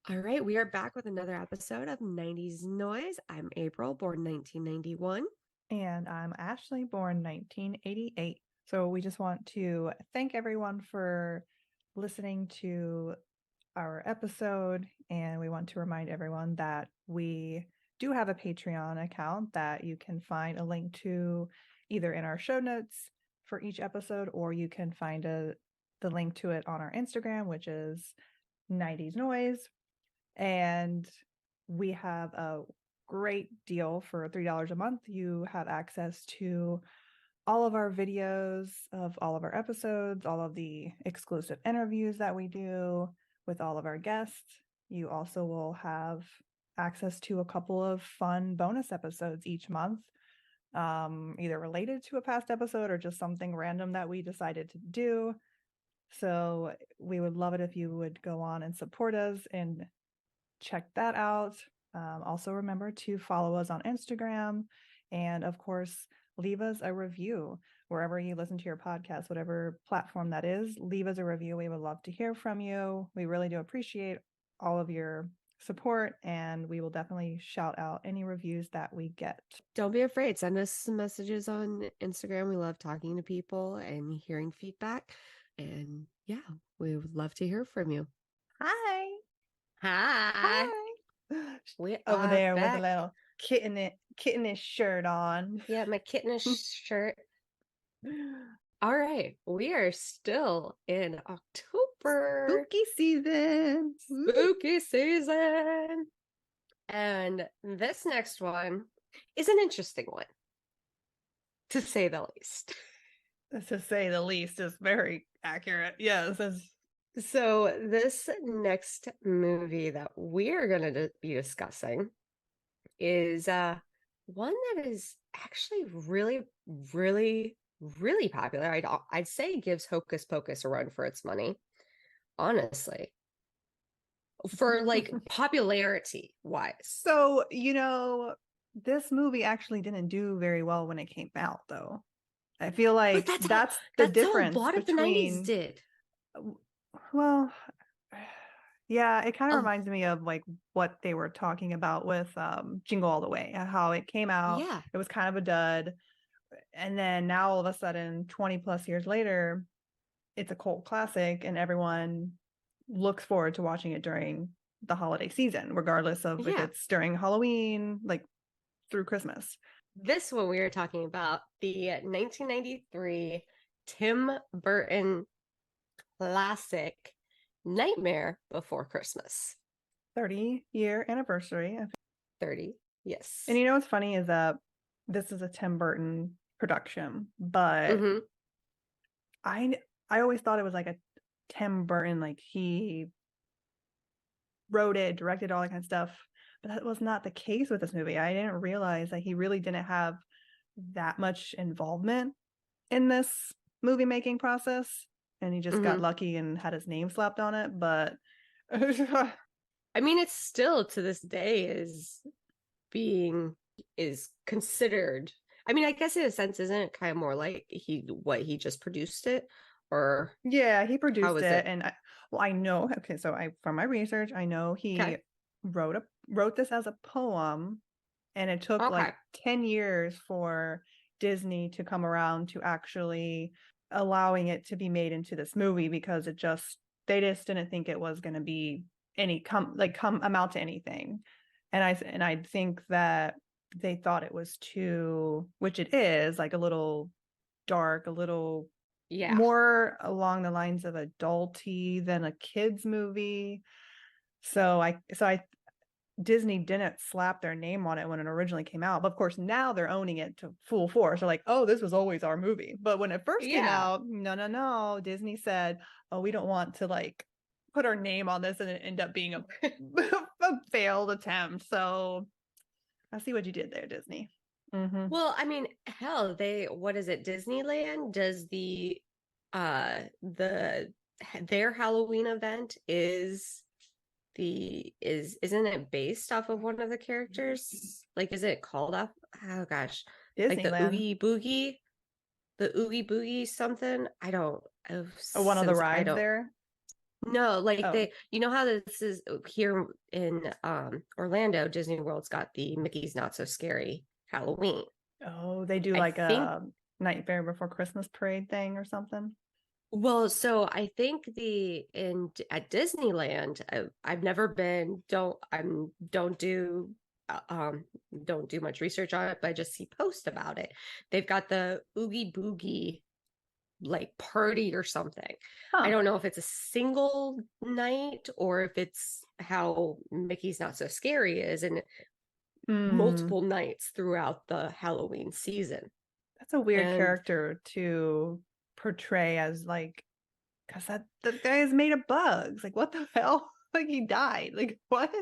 All right, we are back with another episode of 90s Noise. I'm April, born 1991. And I'm Ashley, born 1988. So we just want to thank everyone for listening to our episode. And we want to remind everyone that we do have a Patreon account that you can find a link to either in our show notes for each episode, or you can find the link to it on our Instagram, which is 90s Noise. And we have a great deal for $3 a month. You have access to all of our videos of all of our episodes, all of the exclusive interviews that we do with all of our guests. You also will have access to a couple of fun bonus episodes each month, either related to a past episode or just something random that we decided to do. So we would love it if you would go on and support us and check that out. Also, remember to follow us on Instagram, and of course, leave us a review wherever you listen to your podcast, whatever platform that is. Leave us a review. We would love to hear from you. We really do appreciate all of your support, and we will definitely shout out any reviews that we get. Don't be afraid. Send us some messages on Instagram. We love talking to people and hearing feedback. And yeah, we would love to hear from you. Hi. Hi. We over are there back. with a little kittenish shirt on. Yeah, my kittenish shirt. All right, we are still in October. Spooky season. Spooky season. And this next one is an interesting one, to say the least. To say the least is very accurate. Yes. So this next movie that we are going to be discussing is one that is actually really, really, really popular. I'd say gives Hocus Pocus a run for its money, honestly, for like popularity wise. So, this movie actually didn't do very well when it came out, though. I feel like that's the difference. How a lot of the 90s did. Well, yeah, it kind of reminds me of like what they were talking about with Jingle All the Way, how it came out. Yeah. It was kind of a dud. And then now all of a sudden, 20 plus years later, it's a cult classic and everyone looks forward to watching it during the holiday season, regardless of if it's during Halloween, like through Christmas. This one we were talking about, the 1993 Tim Burton classic Nightmare Before Christmas. 30-year anniversary. 30, yes. And what's funny is that this is a Tim Burton production, but I always thought it was like a Tim Burton, like he wrote it, directed all that kind of stuff, but that was not the case with this movie. I didn't realize that he really didn't have that much involvement in this movie making process, and he just got lucky and had his name slapped on it. But I mean, it's still to this day is considered. I mean, I guess in a sense, isn't it kind of more like he just produced it, or yeah, he produced it. And I know. Okay, so from my research, I know he wrote this as a poem, and it took like 10 years for Disney to come around to actually allowing it to be made into this movie, because they just didn't think it was going to be amount to anything. And I think that they thought it was too, which it is, like a little dark, a little more along the lines of adulty than a kids movie. So Disney didn't slap their name on it when it originally came out, but of course now they're owning it to full force. They're like, oh, this was always our movie. But when it first came out, no, Disney said, oh, we don't want to like put our name on this and it end up being a failed attempt. So I see what you did there, Disney. Well, I mean, hell, what is it? Disneyland does their Halloween event isn't it based off of one of the characters? Like, is it called off? Oh gosh, Disneyland. Like the Oogie Boogie something. I don't. One of the rides there. No, like Oh, you know how this is here in Orlando, Disney World's got the Mickey's Not So Scary Halloween. oh, they do I like think, a Nightmare Before Christmas parade thing or something. well, so I think at Disneyland, I've never been, uh, um don't do much research on it, but I just see posts about it. They've got the Oogie Boogie like party or something. I Huh. don't know if it's a single night or if it's how Mickey's Not So Scary is and Mm, multiple nights throughout the Halloween season. that's a weird And character to portray as like, because that the guy is made of bugs. Like, what the hell? Like, he died. Like, what?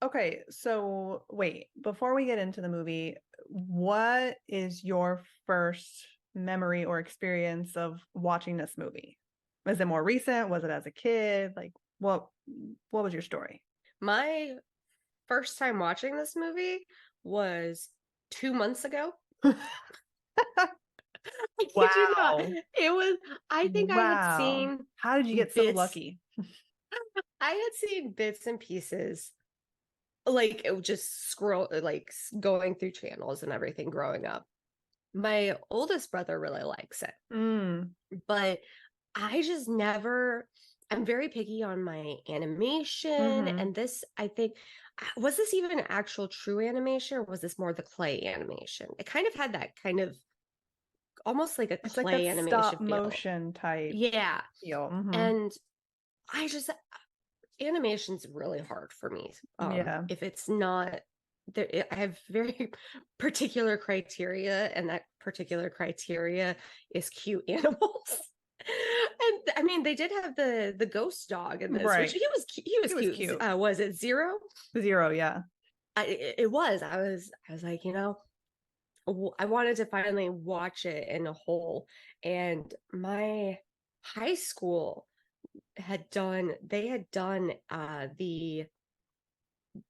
Okay, so wait, before we get into the movie, what is your first memory or experience of watching this movie? Was it more recent? Was it as a kid? Like, what was your story? my first time watching this movie was 2 months ago. I kid you not. Wow. It was, I think I had Wow. seen How did you get so bits, lucky? I had seen bits and pieces, like it would just scroll, like going through channels and everything growing up. My oldest brother really likes it, Mm. but I just never, I'm very picky on my animation. Mm-hmm. And this, I think, was this even an actual true animation or was this more the clay animation? It kind of had that kind of almost like a It's like clay that animation stop feel. motion type Yeah. feel. Mm-hmm. And I just, animation's really hard for me. Yeah. If it's not, there, I have very particular criteria, and that particular criteria is cute animals. And I mean, they did have the ghost dog in this, which Right. he was It was cute. cute. Was it Zero? Zero, yeah. It was. I was like, I wanted to finally watch it in a whole. And my high school they had done the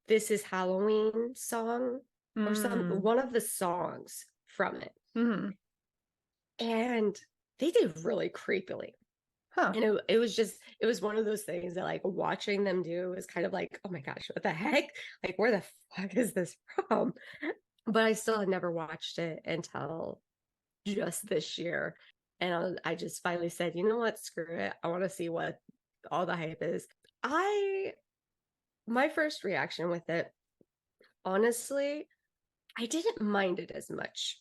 This Is Halloween song or Mm. one of the songs from it. Mm-hmm. And they did really creepily. Huh. And it was just, it was one of those things that like watching them do is kind of like, oh my gosh, what the heck? Like, where the fuck is this from? But I still had never watched it until just this year. And I just finally said, you know what? Screw it. I want to see what all the hype is. My first reaction with it, honestly, I didn't mind it as much.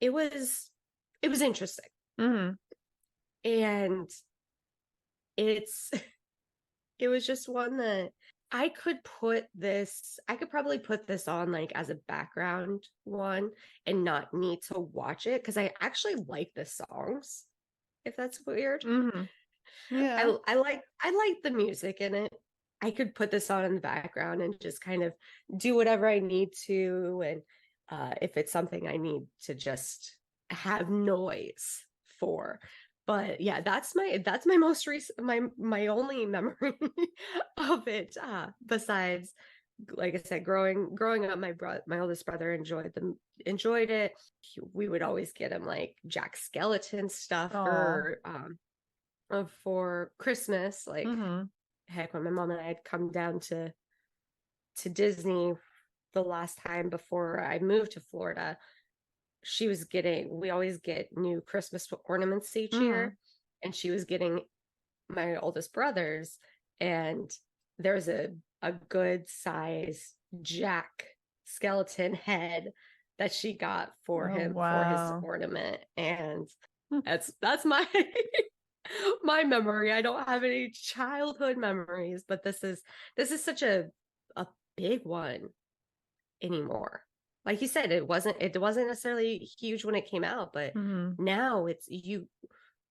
It was it was interesting. Mm-hmm. And it's it was just one that I could probably put this on like as a background one and not need to watch it because I actually like the songs, if that's weird. Mm-hmm. Yeah. I like the music in it. I could put this on in the background and just kind of do whatever I need to. And if it's something I need to just have noise for. But yeah, that's my most recent my only memory of it. Besides, like I said, growing up, my oldest brother enjoyed it. We would always get him like Jack Skeleton stuff Oh. for Christmas. Like Mm-hmm. heck, when my mom and I had come down to Disney the last time before I moved to Florida, we always get new Christmas ornaments each Mm-hmm. year, and she was getting my oldest brother's, and there's a good size Jack skeleton head that she got for Oh, him for his wow. ornament, and Hmm. that's my my memory. I don't have any childhood memories, but this is such a big one anymore. Like you said, it wasn't necessarily huge when it came out, but Mm-hmm. now it's you,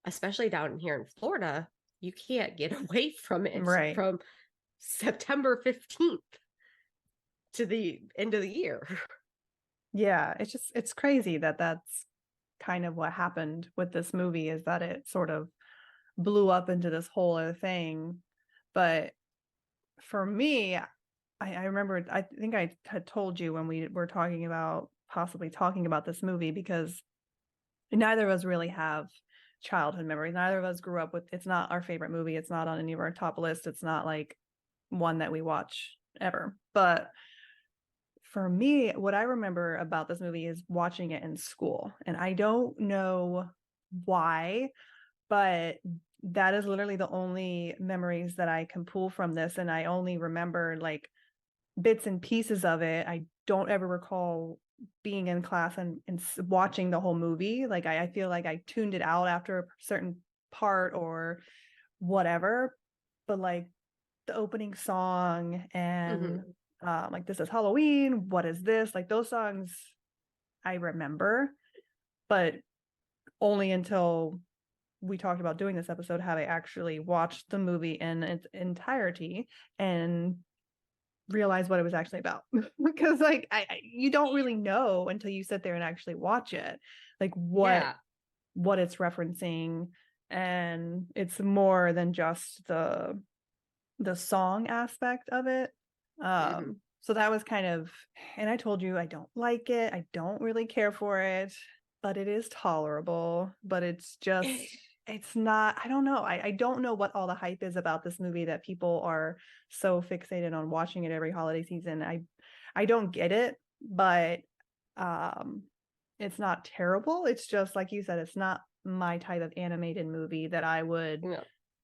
especially down here in Florida, you can't get away from it Right. from September 15th to the end of the year. Yeah. It's crazy that that's kind of what happened with this movie is that it sort of blew up into this whole other thing. But for me, I remember, I think I had told you when we were possibly talking about this movie, because neither of us really have childhood memories. Neither of us grew up with, it's not our favorite movie. It's not on any of our top lists. It's not like one that we watch ever. But for me, what I remember about this movie is watching it in school. And I don't know why, but that is literally the only memories that I can pull from this. And I only remember like bits and pieces of it. I don't ever recall being in class and watching the whole movie. Like I feel like I tuned it out after a certain part or whatever. But like the opening song and like This Is Halloween, What Is This? Like those songs I remember, but only until we talked about doing this episode have I actually watched the movie in its entirety and realize what it was actually about. Because like you don't really know until you sit there and actually watch it, like what it's referencing. And it's more than just the song aspect of it. So that was kind of, and I told you I don't like it, I don't really care for it, but it is tolerable. But it's just, it's not, I don't know, I don't know what all the hype is about this movie that people are so fixated on watching it every holiday season. I don't get it. But it's not terrible. It's just like you said, it's not my type of animated movie that I would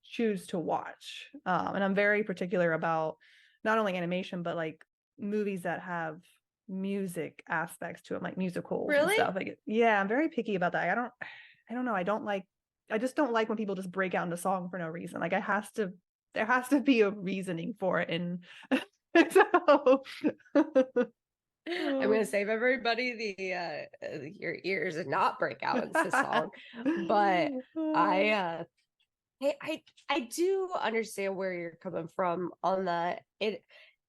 choose to watch. And I'm very particular about not only animation, but like movies that have music aspects to them, like musicals and stuff. Like, yeah, I'm very picky about that. I don't know. I just don't like when people just break out into song for no reason. Like there has to be a reasoning for it. And so I'm gonna save everybody your ears and not break out into song. But I do understand where you're coming from on that.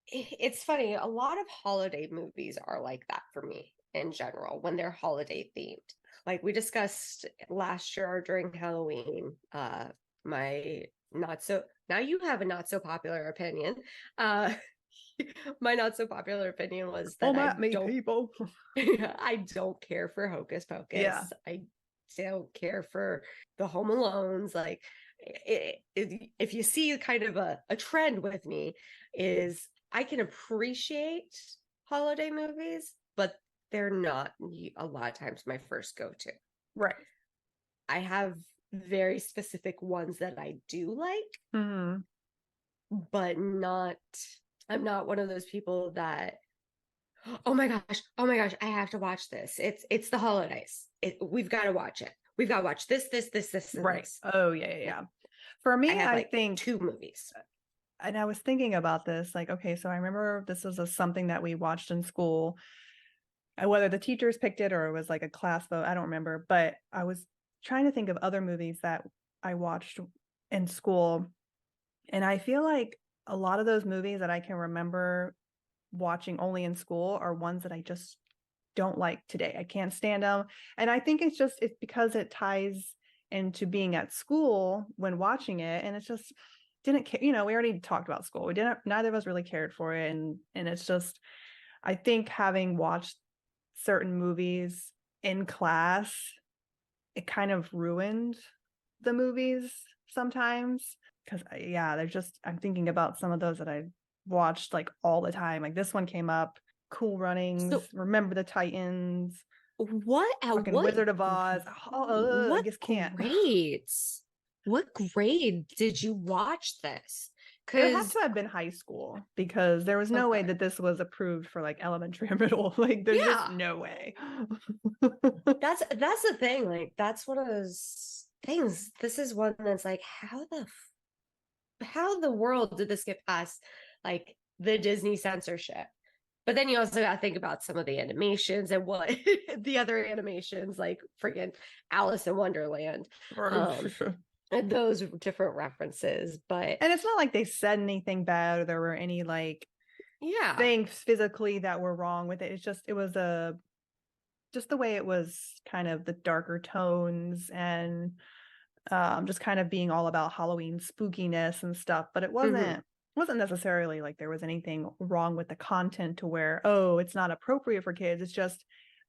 It's funny, a lot of holiday movies are like that for me in general when they're holiday themed. Like we discussed last year during Halloween, my not so, now you have a not so popular opinion. My not so popular opinion was that people. I don't care for Hocus Pocus. Yeah. I don't care for the Home Alones. Like if you see kind of a trend with me, is I can appreciate holiday movies, but they're not a lot of times my first go-to. Right. I have very specific ones that I do like, but I'm not one of those people that, oh my gosh, I have to watch this. It's the holidays. We've got to watch it. We've got to watch this, right. This. Oh yeah. For me, I think 2 movies. And I was thinking about this, like, okay, so I remember this was something that we watched in school, whether the teachers picked it or it was like a class vote, I don't remember. But I was trying to think of other movies that I watched in school. And I feel like a lot of those movies that I can remember watching only in school are ones that I just don't like today. I can't stand them. And I think it's because it ties into being at school when watching it. And it's just didn't care. We already talked about school. Neither of us really cared for it. And it's just, I think having watched certain movies in class, it kind of ruined the movies sometimes. Because I'm thinking about some of those that I watched like all the time. Like this one came up, Cool Runnings, Remember the Titans, Wizard of Oz. I just can't. What grade did you watch this? It had to have been high school, because there was no way that this was approved for like elementary or middle. Like there's just no way. That's the thing. Like that's one of those things. This is one that's like, how the world did this get past like the Disney censorship? But then you also got to think about some of the animations and what the other animations, like freaking Alice in Wonderland. And those different references. And it's not like they said anything bad or there were any like things physically that were wrong with it. It's just, it was just the way it was, kind of the darker tones and just kind of being all about Halloween spookiness and stuff. But it wasn't necessarily like there was anything wrong with the content to where, oh, it's not appropriate for kids. It's just,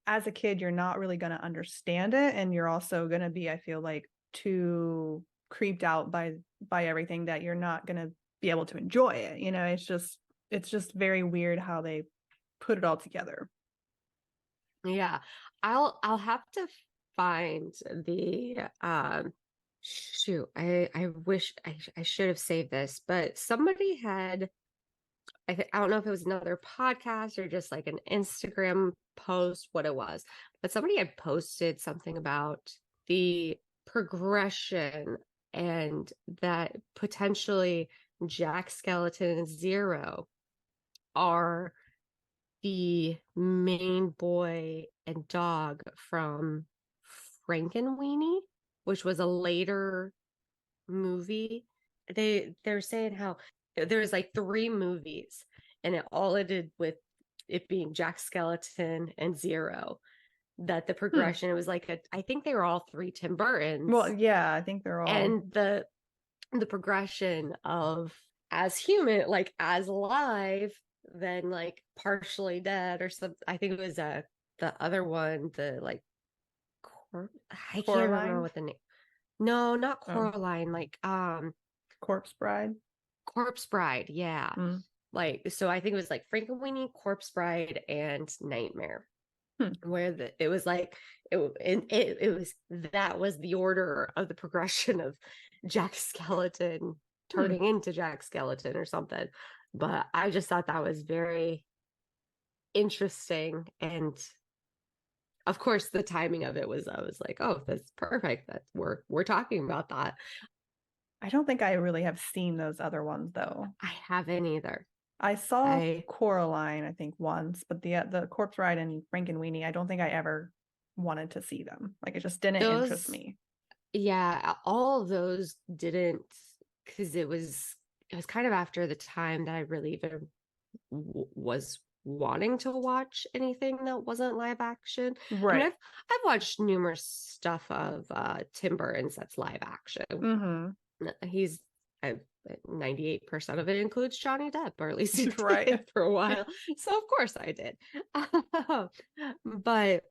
as a kid, you're not really going to understand it. And you're also going to be, I feel like, too creeped out by everything that you're not going to be able to enjoy it. You know, it's just very weird how they put it all together. Yeah. I'll have to find the shoot. I wish I should have saved this, but somebody had I don't know if it was another podcast or just like an Instagram post, what it was, but somebody had posted something about the progression and that potentially Jack Skeleton and Zero are the main boy and dog from Frankenweenie, which was a later movie. They're saying how there's like three movies and it all ended with it being Jack Skeleton and Zero. That the progression, it was like I think they were all three Tim Burtons. Well, yeah, I think they're all. And the progression of as human, like as alive, then like partially dead or something. I think it was the other one, the like I can't remember what the name. No, not Coraline, like Corpse Bride. Corpse Bride, yeah. Like, so I think it was like Frankenweenie, Corpse Bride, and Nightmare. Where it was like it was that was the order of the progression of Jack Skeleton turning into Jack Skeleton or something. But I just thought that was very interesting, and of course the timing of it was, I was like, oh, that's perfect, that we're talking about that. I don't think I really have seen those other ones though. I haven't either. I saw Coraline, I think, once, but the Corpse Bride and Frankenweenie, I don't think I ever wanted to see them. Like, it just didn't interest me. Yeah, all of those didn't, because it was kind of after the time that I really even was wanting to watch anything that wasn't live action. Right. I mean, I've watched numerous stuff of Tim Burton's that's live action. He's 98% of it includes Johnny Depp, or at least he did for a while. So of course I did. But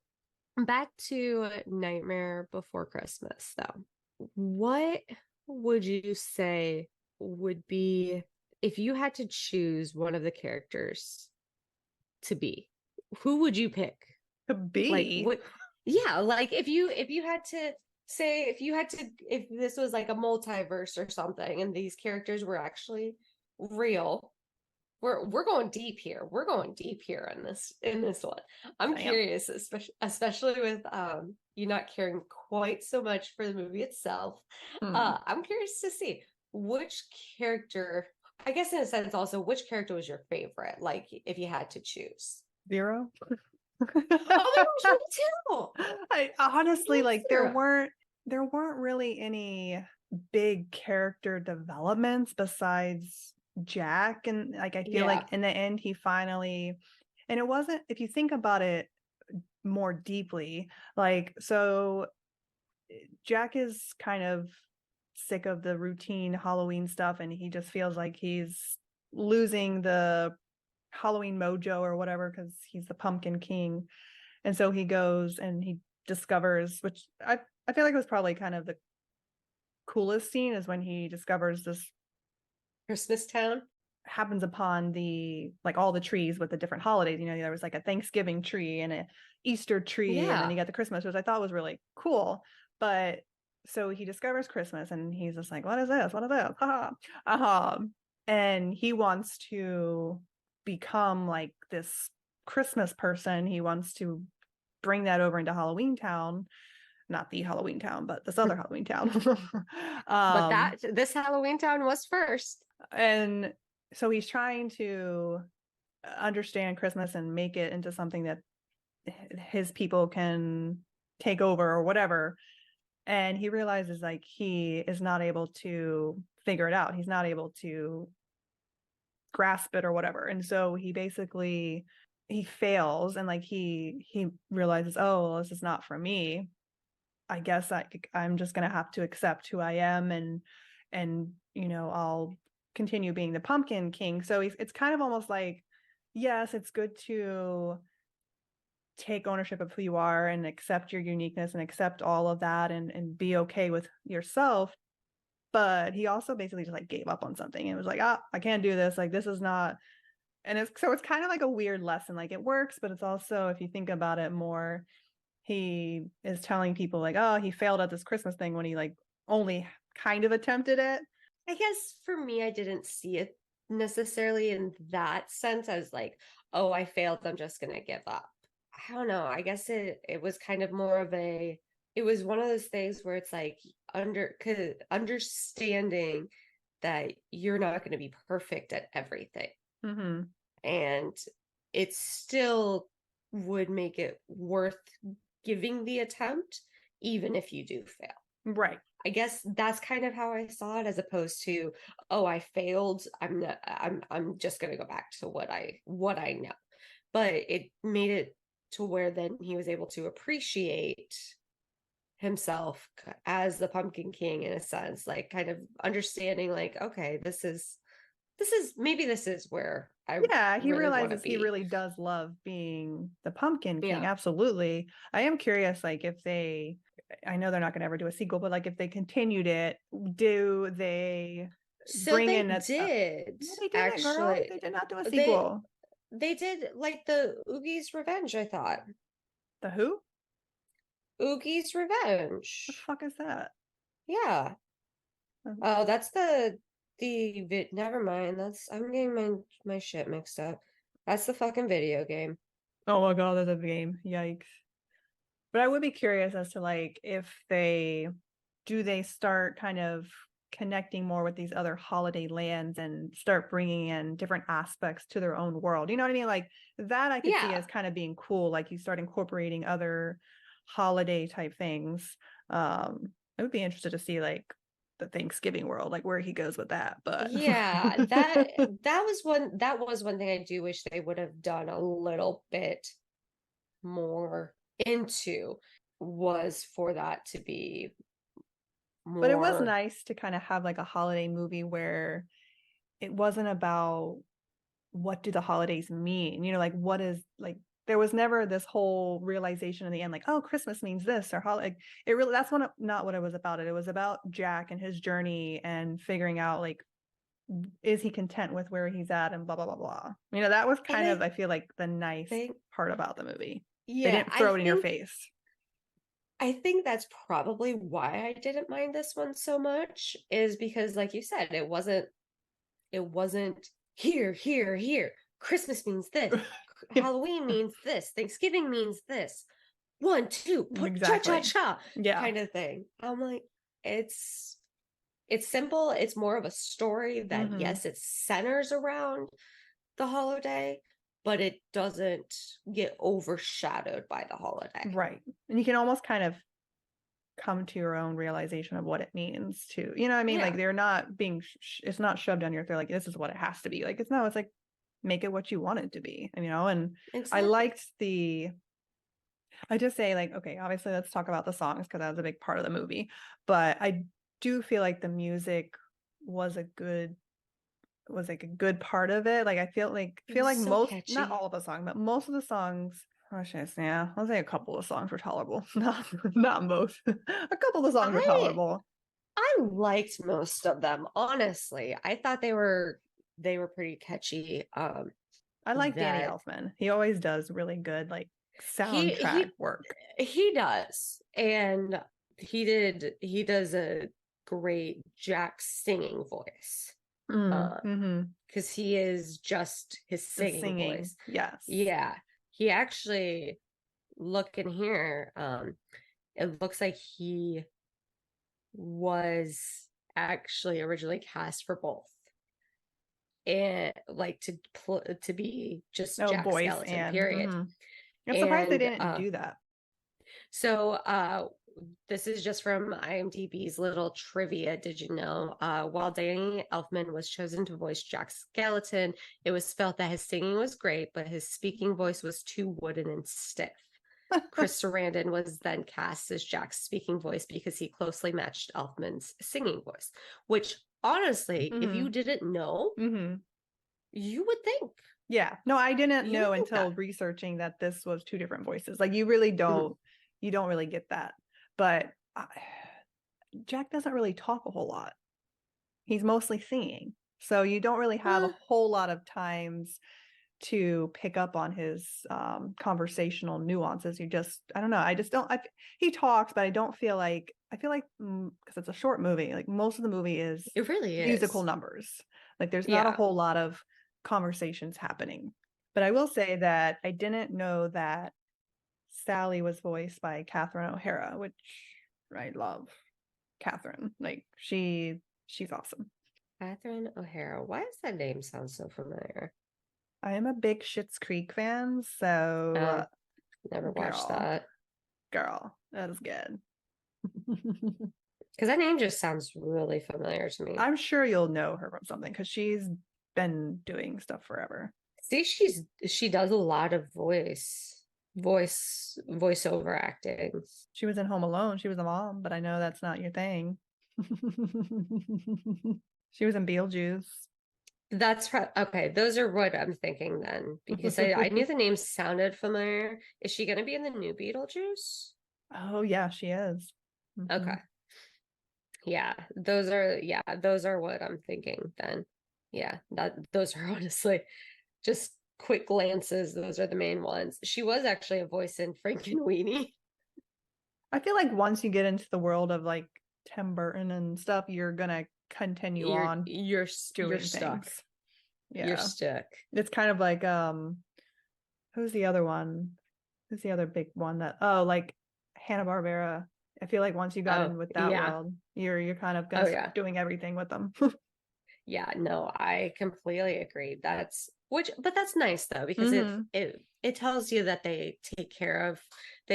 back to Nightmare Before Christmas, though. What would you say would be, if you had to choose one of the characters to be, who would you pick? To be? Like, what? Yeah, like if you had to say, if this was like a multiverse or something and these characters were actually real, we're going deep here. We're going deep here in this one. I'm curious, especially with you not caring quite so much for the movie itself. I'm curious to see which character, I guess in a sense also, which character was your favorite, like if you had to choose. Zero. Oh my gosh, me too. I honestly, like, there weren't really any big character developments besides Jack, and like I feel like in the end he finally, and it wasn't, if you think about it more deeply, like, so Jack is kind of sick of the routine Halloween stuff, and he just feels like he's losing the Halloween mojo or whatever, because he's the Pumpkin King. And so he goes and he discovers, which I feel like it was probably kind of the coolest scene, is when he discovers this Christmas town, happens upon like all the trees with the different holidays. You know, there was like a Thanksgiving tree and a Easter tree, and then you got the Christmas, which I thought was really cool. But so he discovers Christmas and he's just like, what is this? What is this? And he wants to become like this Christmas person. He wants to bring that over into Halloween Town. Not the Halloween Town, but this other Halloween Town. But this Halloween Town was first. And so he's trying to understand Christmas and make it into something that his people can take over or whatever. And he realizes like he is not able to figure it out. He's not able to grasp it or whatever. And so he basically, he fails, and like he realizes, oh, well, this is not for me. I guess I'm just going to have to accept who I am, and you know, I'll continue being the Pumpkin King. So it's kind of almost like, yes, it's good to take ownership of who you are and accept your uniqueness and accept all of that and be okay with yourself. But he also basically just like gave up on something and was like, I can't do this. Like, this is not. And it's kind of like a weird lesson. Like, it works, but it's also, if you think about it more, he is telling people like, oh, he failed at this Christmas thing when he like only kind of attempted it. I guess for me, I didn't see it necessarily in that sense. I was like, oh, I failed. I'm just going to give up. I don't know. I guess it was kind of more of it was one of those things where it's like understanding that you're not going to be perfect at everything. Mm-hmm. And it still would make it worth giving the attempt, even if you do fail. Right. I guess that's kind of how I saw it, as opposed to, oh, I failed. I'm just gonna go back to what I know. But it made it to where then he was able to appreciate himself as the Pumpkin King, in a sense, like kind of understanding like, okay, this is where he really realizes he really does love being the Pumpkin King. Yeah. Absolutely. I am curious, like, if I know they're not going to ever do a sequel, but like if they continued it, do they bring they in did they did actually. They did not do a sequel. They did, like, the Oogie's Revenge, I thought. The who? Oogie's Revenge. What the fuck is that? Yeah. Oh, that's the never mind. I'm getting my shit mixed up. That's the fucking video game. Oh my god, there's a game. Yikes. But I would be curious as to like if they start kind of connecting more with these other holiday lands and start bringing in different aspects to their own world. You know what I mean? Like that I could see as kind of being cool. Like you start incorporating other holiday type things. I would be interested to see like the Thanksgiving world, like where he goes with that. But yeah, that was one thing I do wish they would have done a little bit more into, was for that to be more. But it was nice to kind of have like a holiday movie where it wasn't about what do the holidays mean, you know, like what is like, there was never this whole realization in the end, like, oh, Christmas means this or like it really, that's not what it was about. It was about Jack and his journey and figuring out like, is he content with where he's at and blah blah blah blah. You know, that was kind of, I feel like, the nice part about the movie. Yeah, they didn't throw it in your face. I think that's probably why I didn't mind this one so much, is because, like you said, it wasn't here. Christmas means this. Halloween means this. Thanksgiving means this. 1, 2, exactly. cha-cha-cha, kind of thing. I'm like, it's simple. It's more of a story that, yes, it centers around the holiday, but it doesn't get overshadowed by the holiday. Right. And you can almost kind of come to your own realization of what it means to, you know what I mean? Like they're not being, it's not shoved down your throat like, this is what it has to be. Like, it's like, make it what you want it to be, you know? And exactly. I liked I just say like, okay, obviously let's talk about the songs because that was a big part of the movie. But I do feel like the music was a good part of it. Like I feel like so most catchy. Not all of the songs, but most of the songs, I'll say a couple of songs were tolerable. Not most. A couple of the songs were tolerable. I liked most of them, honestly. I thought they were pretty catchy. I like Danny Elfman. He always does really good like soundtrack work. He does. And he does a great Jack singing voice. Because he is just his singing voice. Yes. Yeah. He actually, looking here, it looks like he was actually originally cast for both, and like to be just Jack Skellington, period. I'm surprised they didn't do that. So this is just from IMDb's little trivia. Did you know, while Danny Elfman was chosen to voice Jack Skellington, it was felt that his singing was great, but his speaking voice was too wooden and stiff. Chris Sarandon was then cast as Jack's speaking voice because he closely matched Elfman's singing voice, which honestly, if you didn't know, you would think Yeah. No, I didn't You know would think until that. researching that this was two different voices. Like you really Mhm. don't really get that. But Jack doesn't really talk a whole lot. He's mostly singing. So you don't really have a Uh, whole lot of times to pick up on his conversational nuances. You just, I don't know. I just don't, he talks, but I don't feel like, I feel like, because it's a short movie, like most of the movie is it really musical is. numbers. Like there's not a Yeah. whole lot of conversations happening. But I will say that I didn't know that Sally was voiced by Catherine O'Hara, which I love. Catherine, like she's awesome. Catherine O'Hara. Why does that name sound so familiar? I am a big Schitt's Creek fan, so Never watched girl, that. girl, that is good. Because that name just sounds really familiar to me. I'm sure you'll know her from something because she's been doing stuff forever. See, she does a lot of voiceover acting. She was in Home Alone. She was a mom, but I know that's not your thing. She was in Beetlejuice. Okay. Those are what I'm thinking then, because I knew the name sounded familiar. Is she going to be in the new Beetlejuice? Oh yeah, she is. Okay. Yeah, those are what I'm thinking then. Yeah, those are honestly just quick glances. Those are the main ones. She was actually a voice in Frankenweenie. I feel like once you get into the world of like Tim Burton and stuff, you're gonna continue You're on you're you're doing stuck. things. You're Yeah. stuck. It's kind of like who's the other one? Who's the other big one that like Hanna-Barbera. I feel like once you got Oh, in with that yeah. world, you're kind of Oh, gonna yeah. start doing everything with them. Yeah, no, I completely agree. But that's nice though, because Hmm. it tells you that they take care of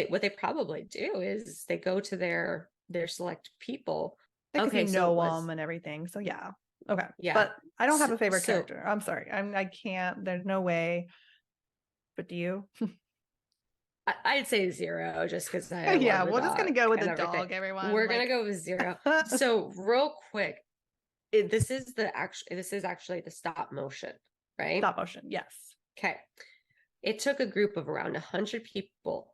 what they probably do is they go to their select people. Because you Okay, so it know was, them and everything. So yeah. Okay. yeah. But I don't have So, a favorite so character. I'm sorry. I can't. There's no way. But do you? I'd say zero just because I love Yeah, the we're just gonna dog go with and the everything. dog, everyone. We're gonna Like go with zero. So real quick, this is actually the stop motion, right? stop motion. Yes. Okay. It took a group of around 100 people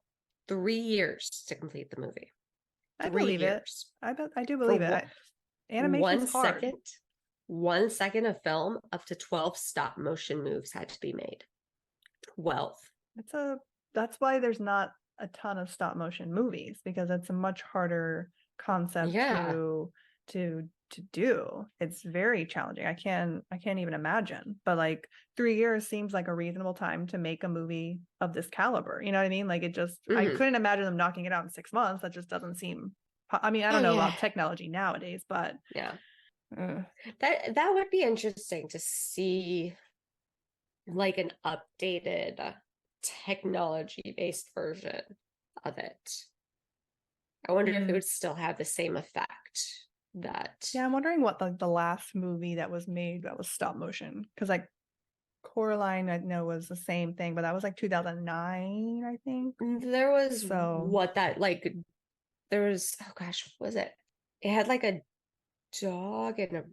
3 years to complete the movie. I Three believe it. years I do for believe it. Animation's one hard. second. 1 second of film, up to 12 stop motion moves had to be made. 12. It's a That's why there's not a ton of stop motion movies because it's a much harder concept Yeah. to do. It's very challenging. I can't even imagine. But like 3 years seems like a reasonable time to make a movie of this caliber. You know what I mean? Like it just I Mm-hmm. couldn't imagine them knocking it out in 6 months. That just doesn't seem I mean, I Oh don't know yeah. about technology nowadays, but Yeah. uh, That would be interesting to see like an updated technology based version of it. I wonder if it would still have the same effect that. yeah, I'm wondering what the last movie that was made that was stop motion because like Coraline I know was the same thing, but that was like 2009, I think. There was So what that like there was, oh gosh, what was it? It had like a dog and a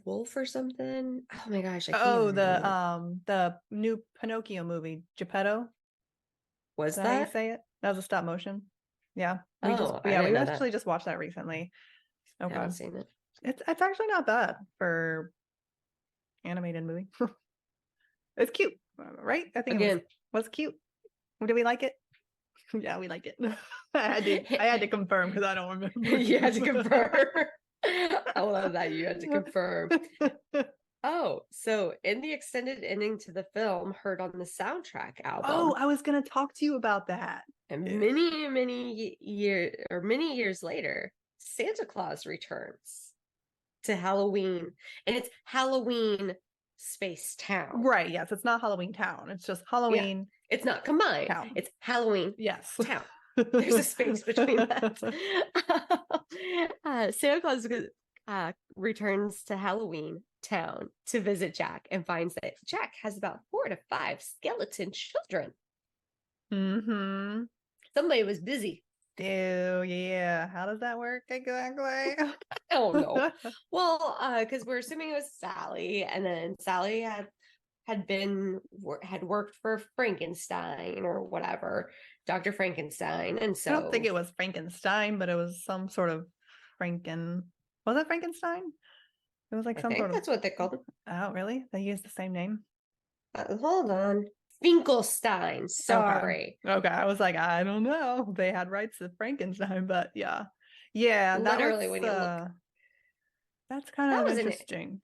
wolf or something. Oh my gosh, I can't even remember. the new Pinocchio movie, Geppetto. Is Was that how you that? say it? That was a stop motion. Yeah, Oh, I we didn't know that. actually just watched that recently. I Okay, haven't seen it. it's actually not bad for animated movie. It's cute, right? I think it Again, was cute. Did we like it? Yeah, we liked it. I had to confirm because I don't you had to confirm. remember. I love that you had to confirm. Oh, so in the extended ending to the film, heard on the soundtrack Oh, album, I was gonna talk to you about that. and Yeah. many years later, Santa Claus returns to Halloween, and it's Halloween Space Town. Right, yes, it's not Halloween Town. It's just Yeah, Halloween it's not combined. Town. It's Halloween Yes. Town. There's a space between that. Santa Claus returns to Halloween Town to visit Jack and finds that Jack has about 4 to 5 skeleton children. Mm-hmm. Somebody was busy. Ew, yeah. How does that work exactly? I don't know. Well, because we're assuming it was Sally, and then Sally had had worked for Frankenstein or whatever, Dr. Frankenstein. And I don't think so it was Frankenstein, but it was some sort of was it Frankenstein? It was like I some think sort of, that's what they called him. oh, really? They used the same name? Hold on. Finkelstein. Sorry. Okay. I was like, I don't know. They had rights to Frankenstein, but yeah. Yeah, Literally, when you look, that's kind that of was an, interesting.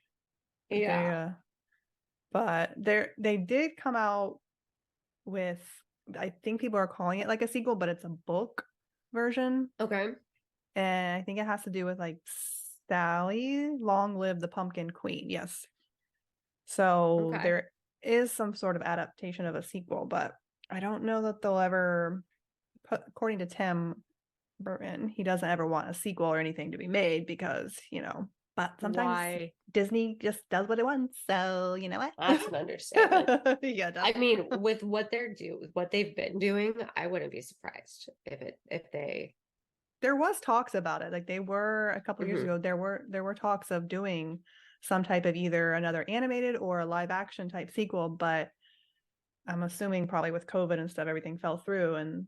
They yeah. but they did come out with, I think people are calling it like a sequel, but it's a book version. Okay. And I think it has to do with like Sally, Long Live the Pumpkin Queen. Yes. So Okay. there is some sort of adaptation of a sequel, but I don't know that they'll ever put, according to Tim Burton, he doesn't ever want a sequel or anything to be made because, but sometimes Why? Disney just does what it wants. So you know what? That's an understatement. Yeah, I mean, with what with what they've been doing, I wouldn't be surprised if they. There was talks about it. Like they were a couple years Mhm. ago. There were talks of doing some type of either another animated or a live action type sequel, but I'm assuming probably with COVID and stuff, everything fell through, and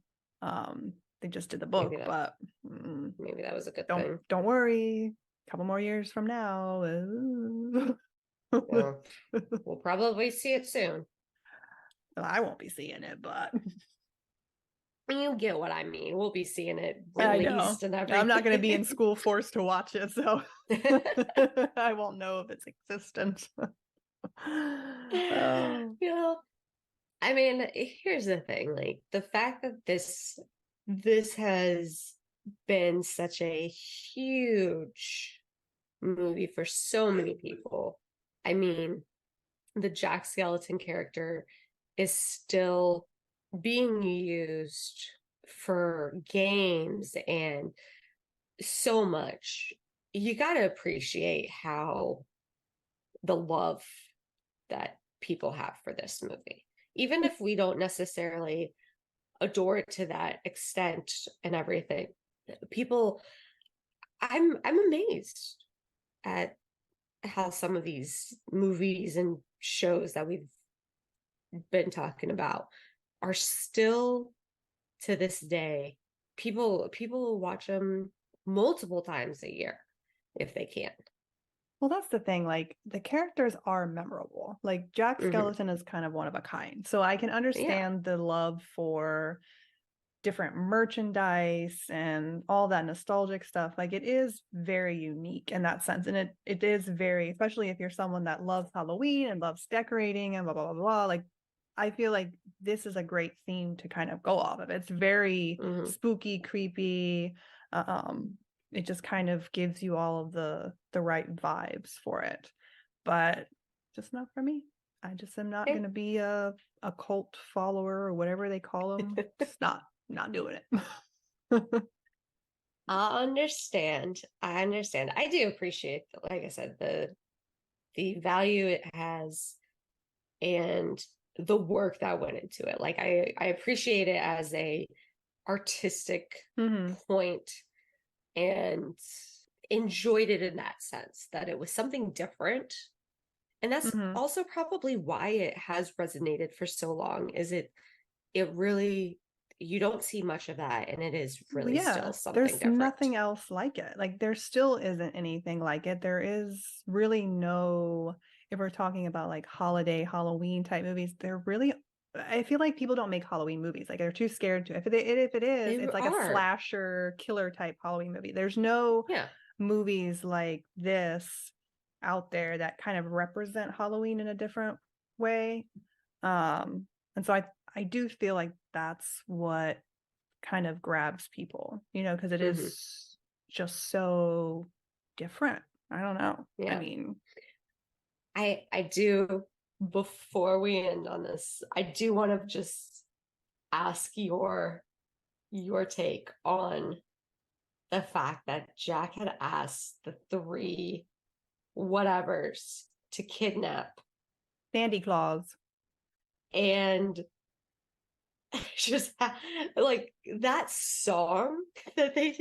they just did the maybe book. that But maybe that was a good don't thing. don't worry, a couple more years from now, Well, we'll probably see it soon. I won't be seeing it, but You get what I mean. We'll be seing it I know released and I'm not going to be in everything. school forced to watch it, so I won't know of its existence. Oh. Yeah. I mean, here's the thing, like the fact that this has been such a huge movie for so many people. I mean, the Jack Skeleton character is still being used for games and so much. You got to appreciate how the love that people have for this movie. Even if we don't necessarily adore it to that extent and everything, people I'm amazed at how some of these movies and shows that we've been talking about are still to this day people watch them multiple times a year if they can. Well, that's the thing. Like the characters are memorable. Like Jack Mm-hmm. Skeleton is kind of one of a kind. So I can Yeah. understand the love for different merchandise and all that nostalgic stuff. Like it is very unique in that sense. And it is very, especially if you're someone that loves Halloween and loves decorating and blah blah blah blah. Like I feel like this is a great theme to kind of go off of. It's very Mm-hmm. spooky, creepy. Um, it just kind of gives you all of the right vibes for it. But just not for me. I just am not going to be a cult follower or whatever they call them. It's not doing it. I understand. I do appreciate, like I said, the value it has and the work that went into it. Like I appreciate it as a artistic Mm-hmm. point and enjoyed it in that sense that it was something different. And that's Mm-hmm. also probably why it has resonated for so long. It really, you don't see much of that, and it is really Yeah, still something there's different. nothing else like it. Like there still isn't anything like it. There is really no, if we're talking about like holiday, Halloween type movies, they're really, I feel like people don't make Halloween movies. Like they're too scared to. If it is, They it's like a are. slasher killer type Halloween movie. There's no Yeah. movies like this out there that kind of represent Halloween in a different way. And so I do feel like that's what kind of grabs people, because it Mm-hmm. is just so different. I don't know. I Yeah. mean, I do, before we end on this, I do want to just ask your take on the fact that Jack had asked the three whatevers to kidnap, Sandy Claus. and just like that song that they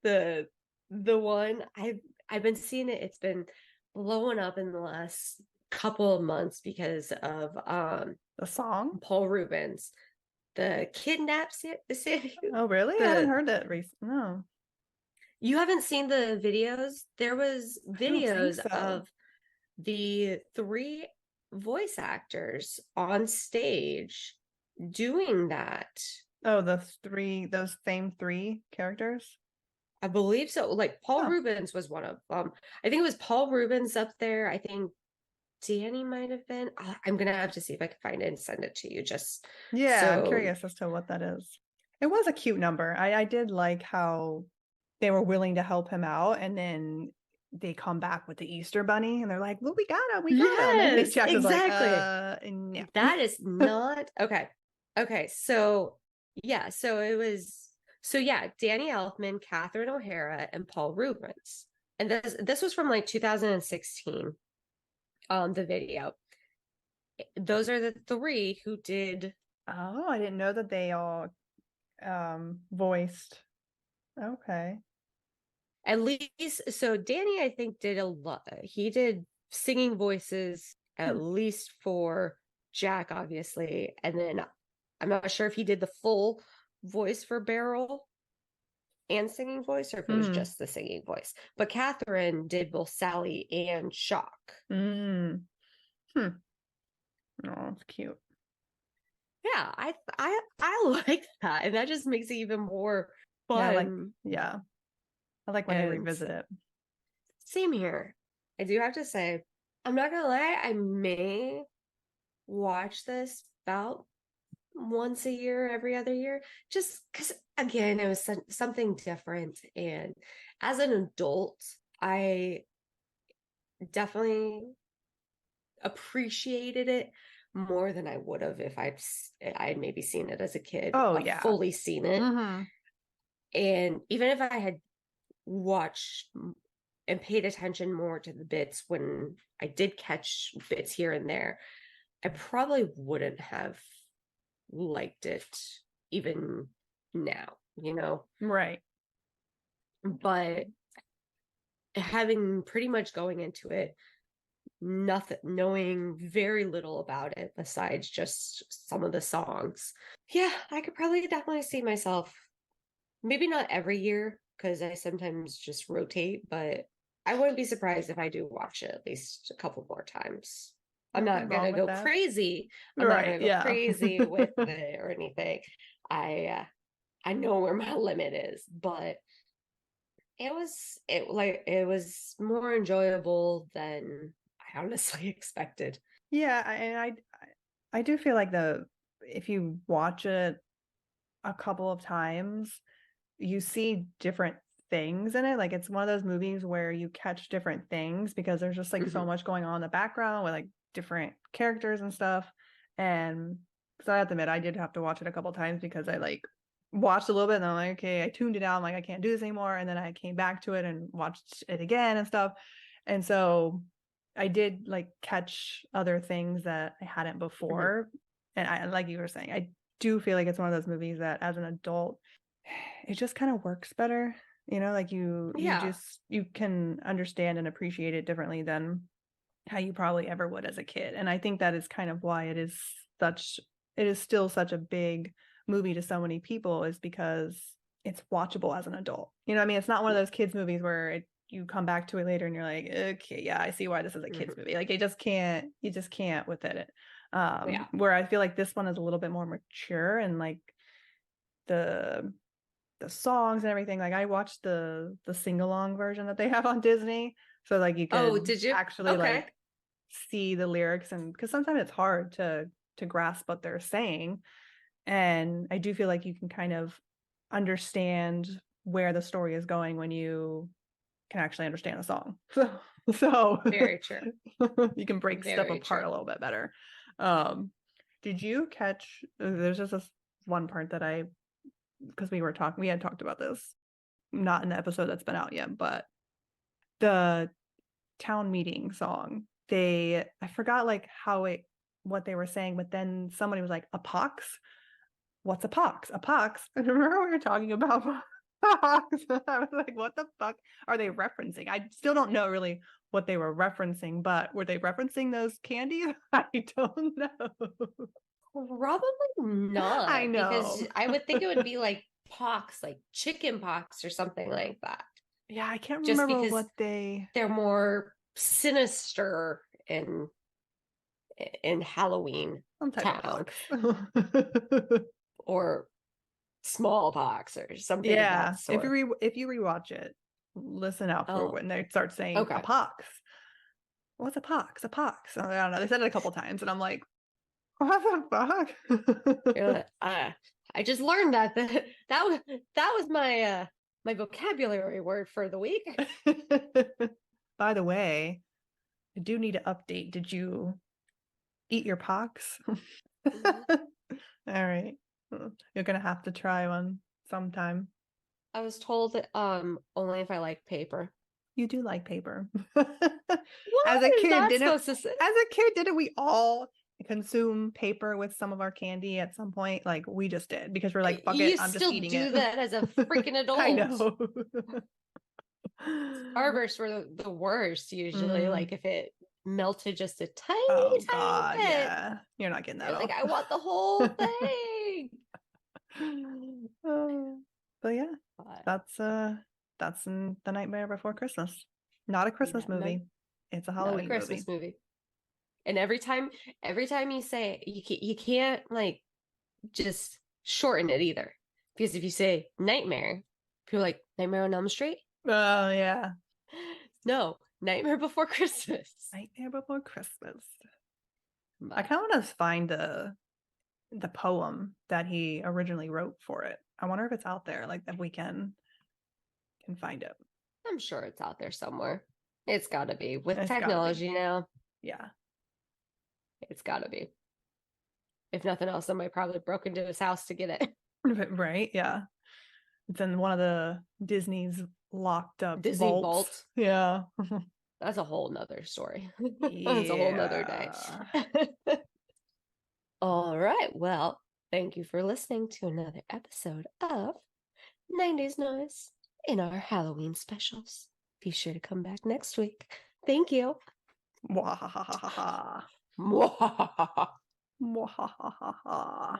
do, the one I've been seeing it, it's been blowing up in the last couple of months because of The song? Paul Rubens, the kidnap city. Oh, really? I haven't heard that recently. No, You haven't seen the videos? There was I don't think videos so. of the three voice actors on stage doing that. Oh, those same three characters? I believe so. Like Paul Oh, Rubens was one of them. I think it was Paul Rubens up there. I think Danny might have been. I'm gonna have to see if I can find it and send it to you. Just yeah, I'm so curious as to what that is. It was a cute number. I did like how they were willing to help him out, and then they come back with the Easter bunny and they're like, well, we got him. And yes, Jack was like, exactly. no. That is not okay. Okay, so yeah, so it was so yeah, Danny Elfman, Catherine O'Hara, and Paul Rubens. And this was from like 2016, the video. Those are the three who did Oh, I didn't know that they all voiced. Okay. at least so Danny, I think, did a lot. He did singing voices Hmm. at least for Jack, obviously, and then I'm not sure if he did the full voice for Beryl and singing voice or if it was Mm. just the singing voice. But Catherine did both Sally and Shock. Mm. Hmm. Oh, it's cute. Yeah, I like that, and that just makes it even more Yeah, fun. yeah. I like when they And revisit it. same here. I do have to say, I'm not gonna lie, I may watch this about once a year, every other year, just because again, it was something different. And as an adult, I definitely appreciated it more than I would have if I had maybe seen it as a kid, Oh, yeah. fully seen it. Mm-hmm. And even if I had watched and paid attention more to the bits when I did catch bits here and there, I probably wouldn't have liked it even now, you know? Right. But having pretty much going into it, nothing, knowing very little about it besides just some of the songs. Yeah, I could probably definitely see myself, maybe not every year, because I sometimes just rotate, but I wouldn't be surprised if I do watch it at least a couple more times. I'm Nothing not wrong gonna with go that. crazy. I'm not Right. gonna go Yeah. crazy with it or anything. I know where my limit is, but it was more enjoyable than I honestly expected. Yeah, I do feel like if you watch it a couple of times, you see different things in it. Like it's one of those movies where you catch different things because there's just like so Mhm. much going on in the background with like different characters and stuff. And so I have to admit, I did have to watch it a couple times because I like watched a little bit and I'm like, okay, I tuned it out. I'm like, I can't do this anymore. And then I came back to it and watched it again and stuff. And so I did like catch other things that I hadn't Mhm. before. And I, like you were saying, I do feel like it's one of those movies that as an adult, it just kind of works better. You know, like Yeah. you can understand and appreciate it differently than how you probably ever would as a kid. And I think that is kind of why it is still such a big movie to so many people, is because it's watchable as an adult. You know what I mean? It's not one of those kids movies where you come back to it later and you're like, okay, yeah, I see why this is a kids Mhm. movie. Like you just can't with it. Yeah. Where I feel like this one is a little bit more mature and like the songs and everything. Like I watched the sing-along version that they have on Disney. So like you Oh, could did you? actually Okay. like see the lyrics, and because sometimes it's hard to grasp what they're saying. And I do feel like you can kind of understand where the story is going when you can actually understand the song. So Very true. you can break stuff Very apart true. a little bit better. Um, did you catch there's just this one part that I because we had talked about this, not in the episode that's been out yet, but the town meeting song, I forgot like what they were saying, but then somebody was like, a pox? What's a pox? A pox? And remember what we were talking about? I was like, what the fuck are they referencing? I still don't know really what they were referencing, but were they referencing those candies? I don't know. Probably not, I because know. I would think it would be like pox, like chicken pox or something like that. Yeah, I can't Just remember because what they. they're more sinister in Halloween Some type of town, pox. or smallpox or something of Yeah, that sort. if you rewatch it, listen out for Oh, when they start saying a okay. pox. What's a pox? A pox. I don't know. They said it a couple times, and I'm like, what the You're fuck? like, I just learned that was my vocabulary word for the week. By the way, I do need to update. Did you eat your pox? Mhm. All right. You're gonna have to try one sometime. I was told only if I like paper. You do like paper. What As a is kid, that didn't supposed to say? didn't we all consume paper with some of our candy at some point? Like we just did because we're like, fuck it, You I'm just still eating it. do that as a freaking I adult. know. Starbursts were the worst usually. Mm. Like if it melted just a tiny, Oh tiny God, bit, yeah. You're not getting that you're like, off. I want the whole thing. Oh, but yeah, But that's in The Nightmare Before Christmas. Not a Christmas no, movie. It's a not a Halloween movie. Christmas movie. And every time you say it, you can't like just shorten it either. Because if you say nightmare, people are like Nightmare on Elm Street. Oh yeah. No, Nightmare Before Christmas. Nightmare Before Christmas. I But kind of want to find the poem that he originally wrote for it. I wonder if it's out there, like that we can find it. I'm sure it's out there somewhere. It's got to be. With It's gotta be. technology now, Yeah. it's got to be. If nothing else, somebody probably broke into his house to get it. Right? Yeah. It's in one of the Disney's locked up Disney vaults. Vault. Yeah. That's a whole nother story. That's a whole nother day. Yeah. All right. Well, thank you for listening to another episode of 90s Noise in our Halloween specials. Be sure to come back next week. Thank you. Mwahahaha. Mwahaha. Mwahahaha.